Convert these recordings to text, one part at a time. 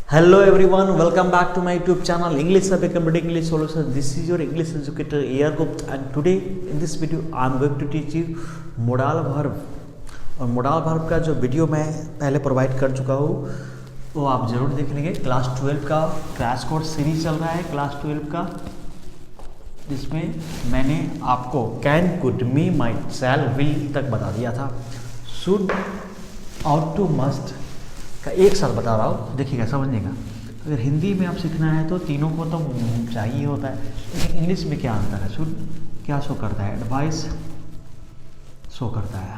Hello everyone, welcome back to my YouTube channel English Survey Computer English Solutions. This is your English educator AR Gupta and today in this video I am going to teach you modal verb. और modal verb का जो video मैं पहले provide कर चुका हूँ वो आप ज़रूर देख लेंगे। क्लास 12 का क्रैश कोर्स सीरीज चल रहा है क्लास 12 का, जिसमें मैंने आपको can could me might shell will तक बता दिया था। शुड आउट टू मस्ट का एक साथ बता रहा हूँ, देखिएगा समझिएगा। अगर हिंदी में आप सीखना है तो तीनों को तो चाहिए होता है, लेकिन इंग्लिश में क्या अंतर है? शुड क्या शो करता है? एडवाइस शो करता है,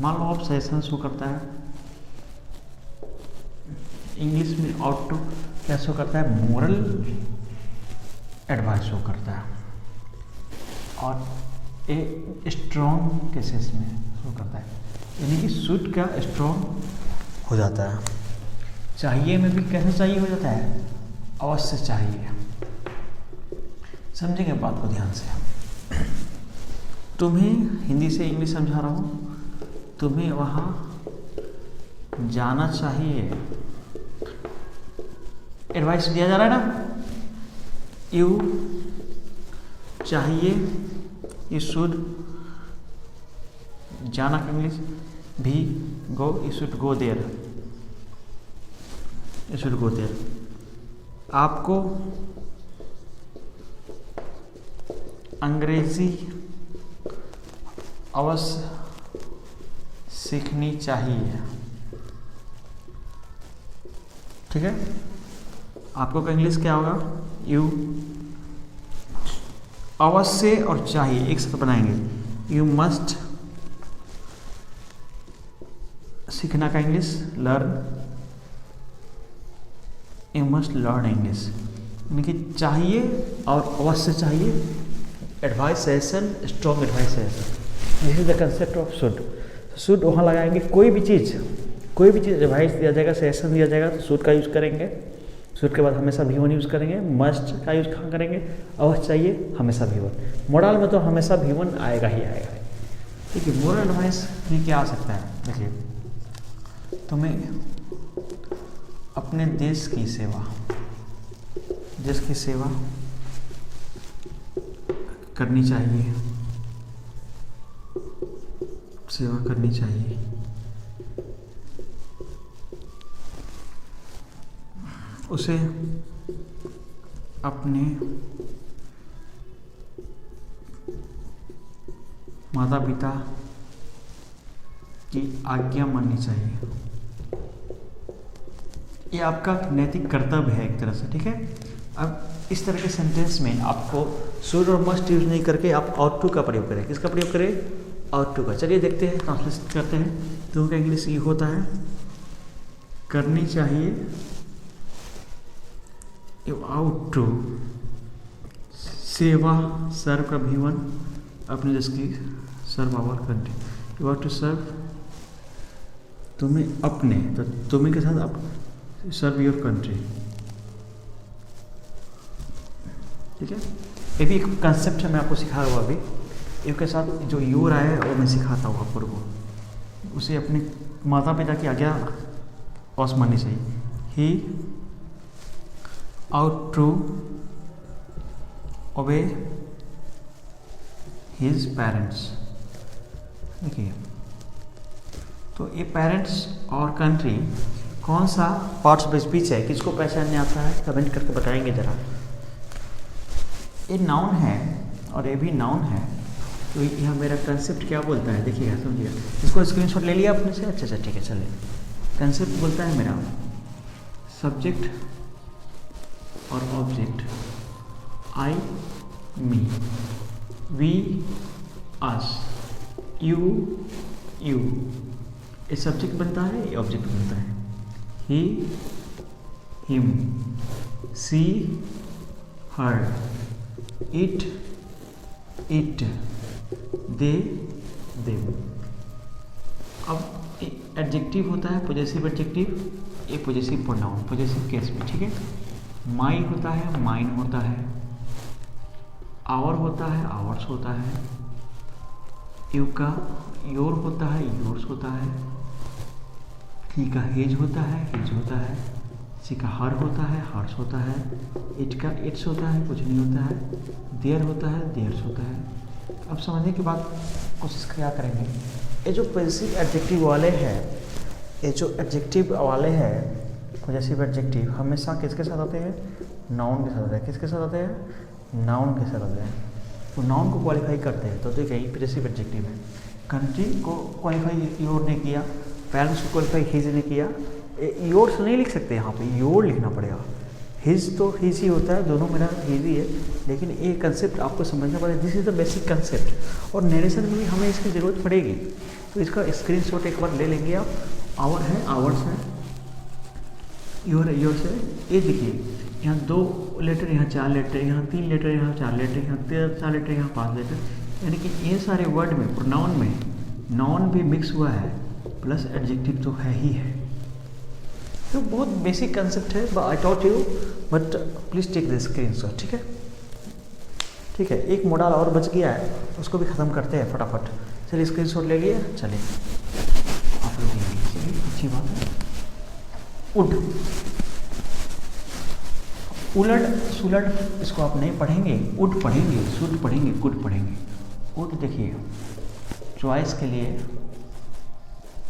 मान लो आप सजेशन शो करता है। इंग्लिश में आउट टू क्या शो करता है? मोरल एडवाइस शो करता है। और ए स्ट्रॉन्ग केसेस में शो करता है, यानी कि शुड का स्ट्रॉन्ग हो जाता है। चाहिए में भी कैसे चाहिए हो जाता है? अवश्य चाहिए। समझेंगे बात को ध्यान से। तुम्हें हिंदी से इंग्लिश समझा रहा हूँ, तुम्हें वहाँ जाना चाहिए, एडवाइस दिया जा रहा है ना। यू चाहिए, यू शुड, जाना का इंग्लिश भी go, you should go there, you should go there. आपको अंग्रेजी अवश्य सीखनी चाहिए, ठीक है। आपको का इंग्लिश क्या होगा? यू अवश्य और चाहिए एक साथ बनाएंगे। यू मस्ट, सीखना का English learn, you must learn English, यानी कि चाहिए और अवश्य चाहिए। Advice session, strong advice session, this is the concept of should. Should वहाँ लगाएंगे, कोई भी चीज़ एडवाइस दिया जाएगा, सेशन दिया जाएगा तो शुड का यूज़ करेंगे। शुड के बाद हमेशा भी वन यूज़ करेंगे। मस्ट का यूज़ कहाँ करेंगे? अवश्य चाहिए हमेशा भी वन। मॉडल में तो हमेशा भी वन आएगा ही आएगा, ठीक है। मोरल एडवाइस भी क्या आ सकता है? देखिए, तुम्हें अपने देश की सेवा करनी चाहिए, सेवा करनी चाहिए। उसे अपने माता पिता की आज्ञा माननी चाहिए। ये आपका नैतिक कर्तव्य है एक तरह से, ठीक है। अब इस तरह के सेंटेंस में आपको शुड और मस्ट यूज नहीं करके आप आउट टू का प्रयोग करें। किसका प्रयोग करें? आउट टू का। चलिए देखते हैं, ट्रांसलेट करते हैं। तो उनका इंग्लिश ये होता है, करनी चाहिए, आउट टू, सेवा, सर्व का भी वन, अपने देश की, serve our country, you are to serve, तुम्हें अपने, तो तुम्हें के साथ आप सर्व योर कंट्री, ठीक है। ये भी एक कंसेप्ट है, मैं आपको सिखा रहा हूँ अभी। यू के साथ जो योर आया है वो मैं सिखाता हूँ आपको को। उसे अपने माता पिता की आज्ञा अवश्य माननी चाहिए। He ought to obey his parents, देखिए। तो ये पेरेंट्स और कंट्री कौन सा पार्ट्स ऑफ स्पीच है, किसको पहचानने आता है? कमेंट करके बताएंगे ज़रा। ये नाउन है और ये भी नाउन है, तो यह मेरा कंसेप्ट क्या बोलता है देखिएगा, समझिएगा। इसको स्क्रीनशॉट ले लिया आपने से? अच्छा ठीक है, चलिए। कंसेप्ट बोलता है मेरा सब्जेक्ट और object, I me, we us, you you, ये सब्जेक्ट बनता है, ये ऑब्जेक्ट बनता है। He him, she her, it it, they them. अब एडजेक्टिव होता है पॉजेसिव एडजेक्टिव, ये पॉजेसिव प्रोनाउन पॉजेसिव केस में, ठीक है। माई होता है, माइन होता है, आवर होता है, आवर्स होता है, यू का योर होता है, योर्स होता है, ही का हेज होता है, हिज होता है, किसी का हर होता है, हर्ष होता है, इट का इट्स होता है, कुछ नहीं होता है, देयर होता है, देयर्स होता है। अब समझने के बाद कोशिश क्या करेंगे, ये जो पॉजेसिव एडजेक्टिव वाले हैं, ये जो एडजेक्टिव वाले हैं, पॉजेसिव एडजेक्टिव हमेशा किसके साथ आते हैं, नाउन के साथ आते हैं। किसके साथ आते हैं, नाउन के साथ आते हैं। तो नाउन को क्वालिफाई करते हैं, तो देखिए ये पॉजेसिव एडजेक्टिव है। कंट्री को क्वालिफाई योर ने किया, पेरेंट्स को क्वालिफाई हिज ने किया। योर्स नहीं लिख सकते, यहाँ पे योर लिखना पड़ेगा। हिज तो हिज ही होता है, दोनों मेरा हिज ही है, लेकिन ये कंसेप्ट आपको समझना पड़ेगा। This is the basic concept, और नरेशन में भी हमें इसकी ज़रूरत पड़ेगी। तो इसका स्क्रीनशॉट एक बार ले लेंगे आप। आवर है, आवर्स है, योर है, योर्स है। ये देखिए यहाँ 2 लेटर, यहाँ 4 लेटर, यहाँ 3 लेटर, यहाँ 4 लेटर, यहाँ 4 लेटर, यहाँ 5 लेटर, यानी कि ये सारे वर्ड में प्रोनाउन में नाउन भी मिक्स हुआ है, प्लस एडजेक्टिव तो है ही है। तो बहुत बेसिक कंसेप्ट है, I taught you, but please take the screenshot. ठीक है, ठीक है। एक मॉडल और बच गया है, उसको भी ख़त्म करते हैं फटाफट। चलिए स्क्रीनशॉट ले लिए, चलिए आप लोग ले लीजिए, चलिए अच्छी बात है। उड, उलट सुलट इसको आप नहीं पढ़ेंगे, उड पढ़ेंगे, शुड पढ़ेंगे, गुड पढ़ेंगे। उड देखिए चॉइस के लिए,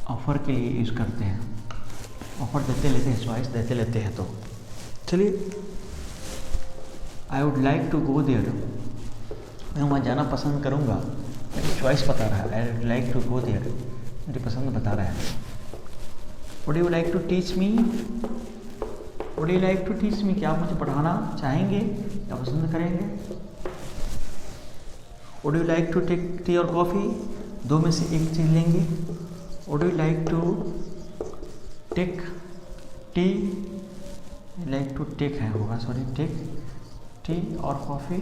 ऑफर के लिए यूज़ करते हैं। ऑफर देते लेते हैं, चॉइस देते लेते हैं। तो चलिए, I would like to go there, मैं वहाँ जाना पसंद करूँगा। मेरी चॉइस बता रहा है, I would like to go there, मेरी पसंद बता रहा है। Would you like to teach me, would you like to teach me, क्या आप मुझे पढ़ाना चाहेंगे या पसंद करेंगे। Would you like to take tea और कॉफ़ी, 2 में से एक चीज़ लेंगे। Would you like to take tea, like to take है होगा, सॉरी, टेक टी और कॉफ़ी।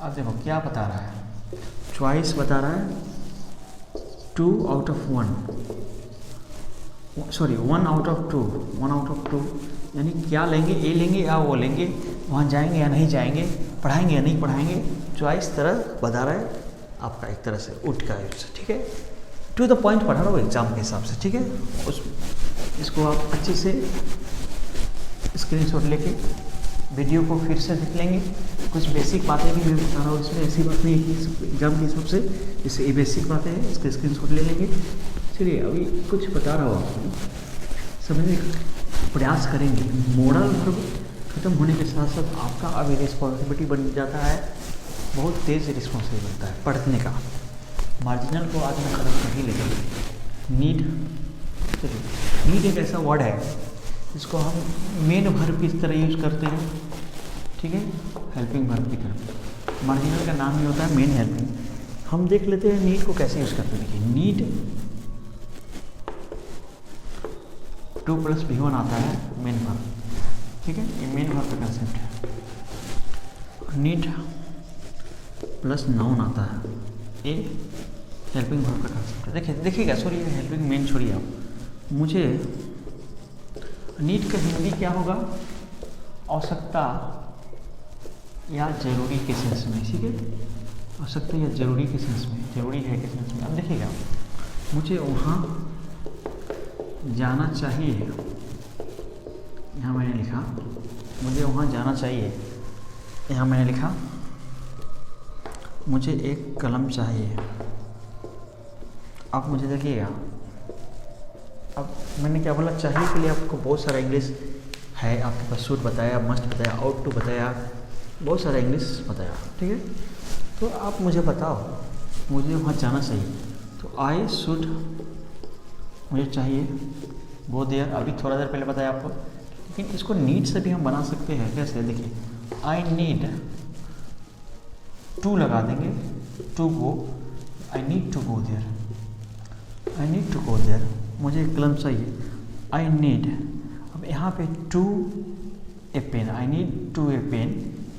अब देखो क्या बता रहा है, चॉइस बता रहा है 2 out of 1, sorry 1 out of 2, 1 out of 2, यानी क्या लेंगे, ए लेंगे या वो लेंगे, वहाँ जाएंगे या नहीं जाएंगे, पढ़ाएंगे या नहीं पढ़ाएंगे। चॉइस तरह बता रहा है आपका, एक तरह से उठ का यूज। ठीक है, टू द पॉइंट पढ़ा रहा हूँ एग्जाम के हिसाब से। ठीक है, इसको आप अच्छे से स्क्रीनशॉट लेके वीडियो को फिर से देख लेंगे। कुछ बेसिक बातें भी मैं बता रहा हूँ इसमें, ऐसी बात नहीं है कि एग्जाम के हिसाब से, इससे ये बेसिक बातें हैं, इसके स्क्रीनशॉट ले लेंगे। चलिए अभी कुछ बता रहा हूँ आपको, समझने का प्रयास करेंगे। मॉडल वर्ब खत्म होने के साथ साथ आपका अभी रिस्पॉन्सिबिलिटी बन जाता है, बहुत तेज़ रिस्पॉन्सिबिलिटी बनता है पढ़ने का। मार्जिनल को आज मैं खत्म कर ही लेगा। नीड, चलिए नीड एक ऐसा वर्ड है जिसको हम मेन वर्ब की तरह यूज करते हैं। ठीक है, हेल्पिंग वर्ब की तरह। मार्जिनल का नाम ही होता है मेन हेल्पिंग। हम देख लेते हैं नीड को कैसे यूज करते हैं। देखिए नीड 2 + V1 आता है मेन वर्ब। ठीक है, ये मेन वर्ब का कंसेप्ट है। नीड प्लस नाउन आता है, ये हेल्पिंग वर्ब का कंसेप्ट है। देखिएगा, सॉरी हेल्पिंग मेन छोड़िए आप। मुझे नीड का हिंदी क्या होगा, आवश्यकता या जरूरी के सेंस में। ठीक है, आवश्यकता या जरूरी के सेंस में, जरूरी है के सेंस में। अब देखिएगा, मुझे वहाँ जाना चाहिए, यहाँ मैंने लिखा मुझे वहाँ जाना चाहिए, यहाँ मैंने लिखा मुझे एक कलम चाहिए। आप मुझे देखिएगा, अब मैंने क्या बोला, चाहिए के लिए आपको बहुत सारा इंग्लिश है आपके पास। शुड बताया, मस्ट बताया, आउट टू बताया, बहुत सारा इंग्लिश बताया। ठीक है, तो आप मुझे बताओ मुझे वहाँ जाना चाहिए, तो आई शुड, मुझे चाहिए, गो देयर, अभी थोड़ा देर पहले बताया आपको। लेकिन इसको नीड से भी हम बना सकते हैं। कैसे, देखिए आई नीड टू लगा देंगे, to go, I need to go there, I need to go there, मुझे एक कलम चाहिए, आई नीड। अब यहाँ पे to a pen, I need to a pen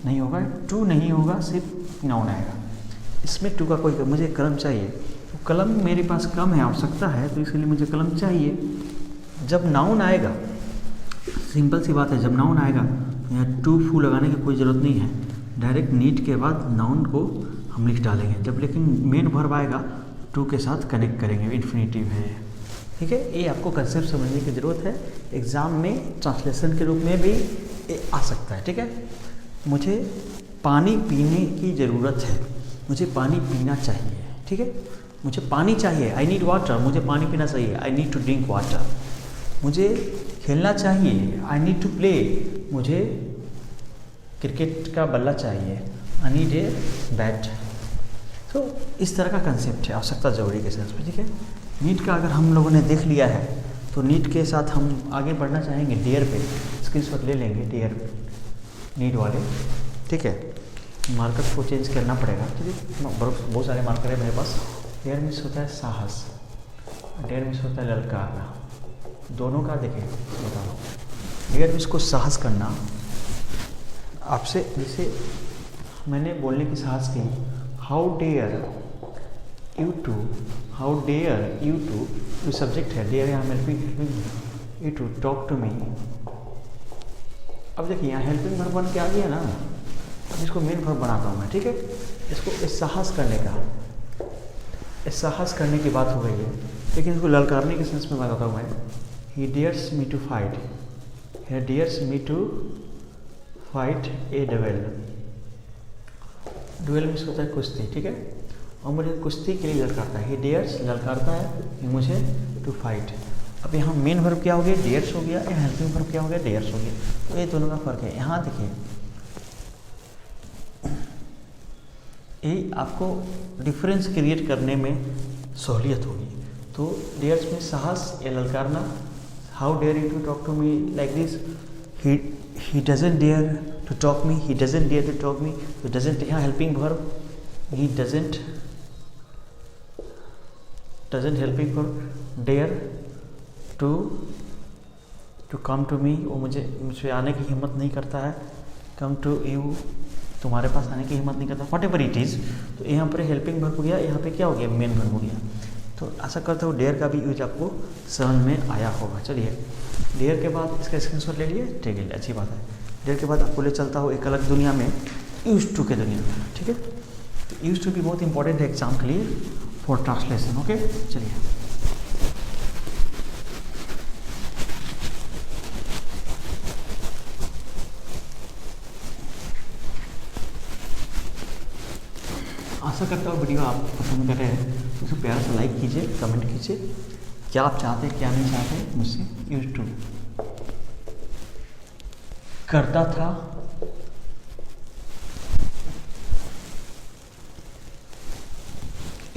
नहीं होगा, टू नहीं होगा, सिर्फ नाउन आएगा। इसमें टू का कोई, मुझे कलम चाहिए, तो कलम मेरे पास कम है, आवश्यकता है, तो इसके लिए मुझे कलम चाहिए। जब नाउन आएगा, सिंपल सी बात है, जब नाउन आएगा यहाँ टू फू लगाने की कोई ज़रूरत नहीं है, डायरेक्ट नीड के बाद नाउन को हम लिख डालेंगे। जब लेकिन मेन वर्ब आएगा टू के साथ कनेक्ट करेंगे, इन्फिनिटिव है, ठीक है, ये आपको कंसेप्ट समझने की ज़रूरत है। एग्ज़ाम में ट्रांसलेशन के रूप में भी ये आ सकता है। ठीक है, मुझे पानी पीने की ज़रूरत है, मुझे पानी पीना चाहिए। ठीक है, मुझे पानी चाहिए, आई नीड वाटर, मुझे पानी पीना चाहिए, I need to drink water. मुझे खेलना चाहिए, आई नीड टू प्ले, मुझे क्रिकेट का बल्ला चाहिए, आई नीड ए बैट। तो इस तरह का कंसेप्ट है आवश्यकता जरूरी के सेंस में। ठीक है, नीड का अगर हम लोगों ने देख लिया है तो नीड के साथ हम आगे बढ़ना चाहेंगे। डियर पे स्क्रीनशॉट ले लेंगे, डियर पे नीड वाले। ठीक है, मार्कर को चेंज करना पड़ेगा। ठीक है, बहुत सारे मार्कर है मेरे पास। डियर मिस होता है साहस, डियर मिस होता है ललकारना, दोनों का देखिए बताओ। डियर मिस को साहस करना आपसे, जैसे मैंने बोलने की साहस की, how dare you to, how dare you to, जो सब्जेक्ट है डेयर, यहाँ helping you to talk to me. अब देखिए यहाँ हेल्पिंग वर्ब बन के आ गया ना, अब इसको मेन वर्ब बनाता हूँ मैं। ठीक है, इसको साहस करने का, साहस करने की बात हो गई है, लेकिन इसको ललकारने के सेंस में बताता हूँ मैं। He dares me to fight, he dares me to fight a duel. Duel means होता है कुश्ती। ठीक है, और मुझे कुश्ती के लिए ललकारता है, ही डेयर्स ललकारता है मुझे टू फाइट। अब यहाँ मेन वर्ब क्या हो गया, डेयर्स हो गया, या हेल्पिंग वर्ब क्या हो गया, डेयर्स हो गया। तो ये दोनों का फर्क है। यहाँ देखिए यही आपको डिफरेंस क्रिएट करने में सहूलियत होगी। तो डेयर्स में साहस या ललकारना, how dare you to talk to me like this, he doesn't dare to talk me, he doesn't dare to talk me. तो डजंट यहाँ helping verb, he doesn't helping verb, dare to come to me, वो मुझे आने की हिम्मत नहीं करता है। कम टू यू, तुम्हारे पास आने की हिम्मत नहीं करता, वॉट एवर इट इज़। तो यहाँ पर हेल्पिंग वर्ब हो गया, यहाँ पे क्या हो गया, मेन वर्ब हो गया। तो आशा करता हूँ डेयर का भी यूज आपको समझ में आया होगा। चलिए, डेयर के बाद इसका स्क्रीनशॉट ले लिए, ठीक है, अच्छी बात है। डेयर के बाद आपको ले चलता हूँ एक अलग दुनिया में, यूज टू के दुनिया में। ठीक है, तो यूज टू भी बहुत इंपॉर्टेंट है एग्जाम के लिए फॉर ट्रांसलेशन। ओके, चलिए आशा करता हूँ वीडियो आप पसंद कर रहे हैं, तो उसे प्यार से लाइक कीजिए, कमेंट कीजिए, क्या आप चाहते हैं क्या नहीं चाहते मुझसे। यूज टू करता था,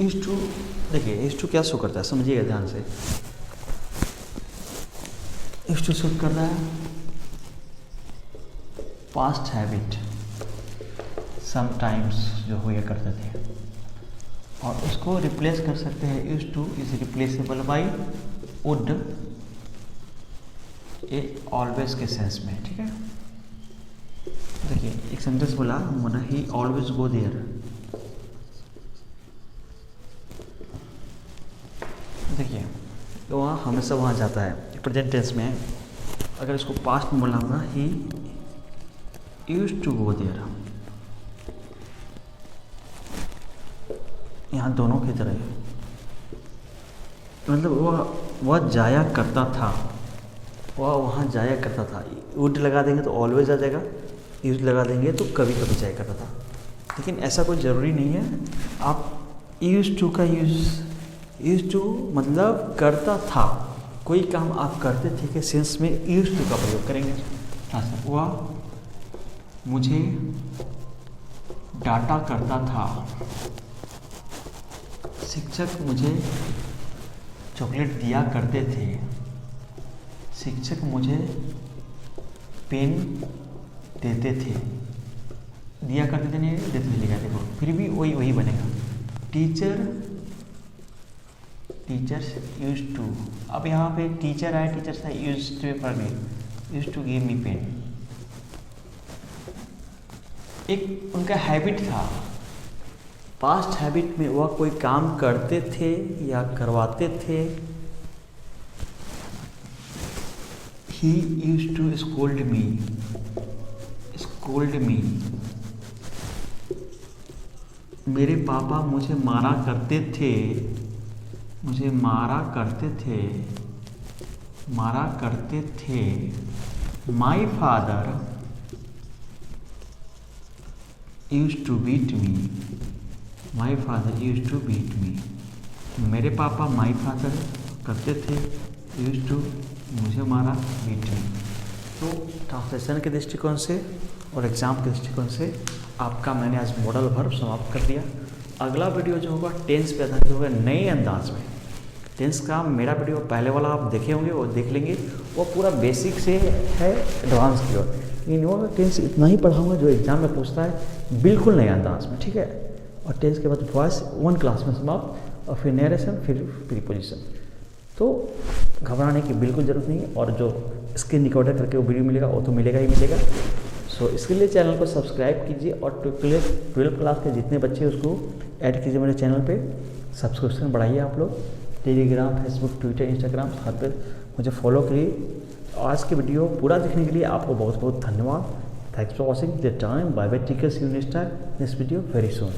यूज टू देखिए यूज टू क्या शो करता है, समझिएगा ध्यान से। यूज टू शो कर रहा है पास्ट हैबिट, समटाइम्स जो हुआ करते थे, और उसको रिप्लेस कर सकते हैं। Use two is replaceable by would, ये ऑलवेज के सेंस में। ठीक है, देखिए एक सेंटेंस बोला मना, ही ऑलवेज गो देयर। देखिए तो वहाँ हमेशा वहाँ जाता है, प्रेजेंट टेंस में। अगर इसको पास्ट में बोलना होगा, ही यूज टू गो देयर, यहाँ दोनों की तरह है, मतलब वह जाया करता था, वह वहाँ जाया करता था। वुड लगा देंगे तो ऑलवेज आ जाएगा, यूज लगा देंगे तो कभी कभी जाया करता था। लेकिन ऐसा कोई ज़रूरी नहीं है। आप यूज टू का यूज टू मतलब करता था, कोई काम आप करते थे के सेंस में यूज टू का प्रयोग करेंगे। वह मुझे डांटा करता था, शिक्षक मुझे चॉकलेट दिया करते थे, शिक्षक मुझे पेन देते थे, दिया करते थे नहीं देते थे लिखा, देखो फिर भी वही बनेगा। टीचर्स यूज टू, अब यहाँ पे टीचर आए, टीचर्स था, यूज टू पर नहीं, use to give me pen. एक उनका हैबिट था, पास्ट हैबिट में वह कोई काम करते थे या करवाते थे। ही यूज टू स्कोल्ड मी, मेरे पापा मुझे मारा करते थे, मुझे मारा करते थे। My father used to beat me. My father used to beat me. मेरे पापा माई फादर करते थे यूज्ड टू मुझे मारा बीट मी। तो ट्रांसलेशन के दृष्टिकोण से और एग्ज़ाम के दृष्टिकोण से आपका मैंने आज मॉडल वर्ब समाप्त कर दिया। अगला वीडियो जो होगा टेंस पे आधारित होगा नए अंदाज में। टेंस का मेरा वीडियो पहले वाला आप देखे होंगे, वो देख लेंगे। वो पूरा बेसिक से है एडवांस की ओर। इन वो टेंस इतना ही पढ़ाऊँगा जो एग्जाम में पूछता है, बिल्कुल नए अंदाज में, ठीक है। और टेंस के बाद वॉइस 1 क्लास में समाप्त, और फिर नरेशन, फिर प्रीपोजिशन। तो घबराने की बिल्कुल ज़रूरत नहीं है। और जो स्क्रीन रिकॉर्डर करके वो वीडियो मिलेगा वो तो मिलेगा ही मिलेगा। सो इसके लिए चैनल को सब्सक्राइब कीजिए और 12 क्लास के जितने बच्चे उसको ऐड कीजिए मेरे चैनल पे। सब्सक्रिप्शन बढ़ाइए आप लोग। टेलीग्राम, फेसबुक, ट्विटर, इंस्टाग्राम सब पे मुझे फॉलो करिए। आज की वीडियो पूरा देखने के लिए आपको बहुत बहुत धन्यवाद। Thanks for watching the time. Bye bye, take care, see you next time, next video very soon.